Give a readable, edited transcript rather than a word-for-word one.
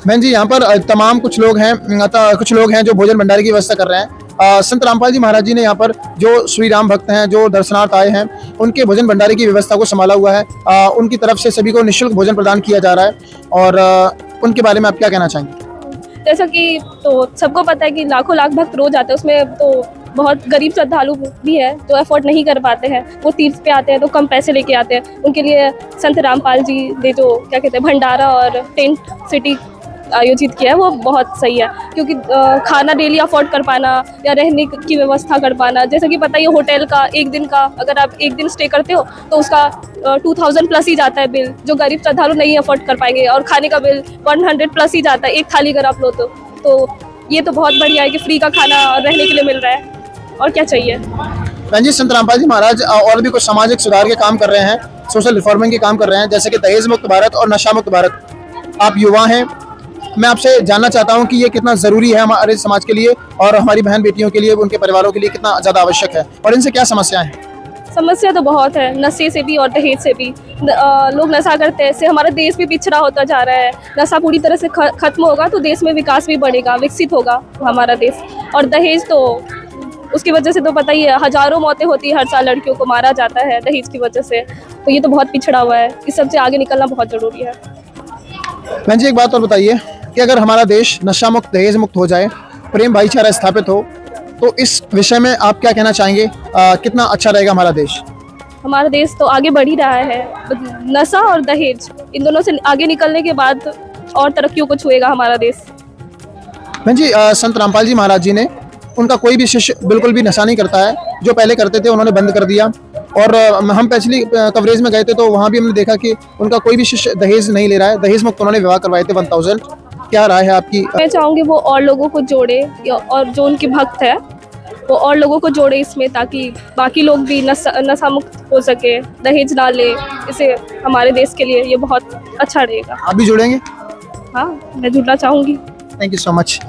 बहन जी, यहाँ पर तमाम कुछ लोग हैं जो भोजन भंडारे की व्यवस्था कर रहे हैं। संत रामपाल जी महाराज जी ने यहाँ पर जो श्री राम भक्त हैं, जो दर्शनार्थ आए हैं, उनके भोजन भंडारे की व्यवस्था को संभाला हुआ है। उनकी तरफ से सभी को निःशुल्क भोजन प्रदान किया जा रहा है। और उनके बारे में आप क्या कहना चाहेंगे? जैसा कि तो सबको पता है कि लाखों लाख भक्त रोज आते हैं, उसमें तो बहुत गरीब श्रद्धालु भी है जो अफोर्ड नहीं कर पाते हैं, वो तीर्थ पे आते हैं तो कम पैसे लेके आते हैं। उनके लिए संत रामपाल जी ने जो क्या कहते हैं भंडारा और टेंट सिटी आयोजित किया है वो बहुत सही है, क्योंकि खाना डेली अफोर्ड कर पाना या रहने की व्यवस्था कर पाना, जैसे कि पता ही है होटल का एक दिन का अगर आप एक दिन स्टे करते हो तो उसका 2000 प्लस ही जाता है बिल, जो गरीब श्रद्धालु नहीं अफोर्ड कर पाएंगे। और खाने का बिल 100 प्लस ही जाता है एक थाली अगर आप लो तो ये तो बहुत बढ़िया है कि फ्री का खाना और रहने के लिए मिल रहा है, और क्या चाहिए। बहन जी, संत रामपाल जी महाराज और भी कुछ सामाजिक सुधार के काम कर रहे हैं, सोशल रिफॉर्मिंग के काम कर रहे हैं, जैसे कि दहेज मुक्त भारत और नशा मुक्त भारत। आप युवा हैं, मैं आपसे जानना चाहता हूं कि ये कितना ज़रूरी है हमारे समाज के लिए और हमारी बहन बेटियों के लिए, उनके परिवारों के लिए कितना ज़्यादा आवश्यक है, और इनसे क्या समस्याएं हैं? समस्या तो बहुत है, नशे से भी और दहेज से भी। लोग नशा करते हैं, इससे हमारा देश भी पिछड़ा होता जा रहा है। नशा पूरी तरह से खत्म होगा तो देश में विकास भी बढ़ेगा, विकसित होगा हमारा देश। और दहेज तो उसकी वजह से तो पता ही है, हजारों मौतें होती है हर साल, लड़कियों को मारा जाता है दहेज की वजह से। तो ये तो बहुत पिछड़ा हुआ है, इस सबसे आगे निकलना बहुत ज़रूरी है। बहन जी, एक बात और बताइए कि अगर हमारा देश नशा मुक्त, दहेज मुक्त हो जाए, प्रेम भाईचारा स्थापित हो, तो इस विषय में आप क्या कहना चाहेंगे? कितना अच्छा रहेगा हमारा देश? हमारा देश तो आगे बढ़ ही रहा है। नशा और दहेज इन दोनों से आगे निकलने के बाद और तरक्कियों को छुएगा हमारा देश। बहन जी, संत रामपाल जी महाराज जी ने, उनका कोई भी शिष्य बिल्कुल भी नशा नहीं करता है। जो पहले करते थे उन्होंने बंद कर दिया। और हम पिछली कवरेज में गए थे तो वहाँ भी हमने देखा कि उनका कोई भी शिष्य दहेज नहीं ले रहा है। दहेज मुक्त उन्होंने विवाह करवाए थे 1000। क्या राय है आपकी? मैं चाहूँगी वो और लोगों को जोड़े, और जो उनके भक्त है वो और लोगों को जोड़े इसमें, ताकि बाकी लोग भी नशा मुक्त हो सके, दहेज ना ले। इसे हमारे देश के लिए ये बहुत अच्छा रहेगा। आप भी जुड़ेंगे? हाँ, मैं जुड़ना चाहूँगी। Thank you so much.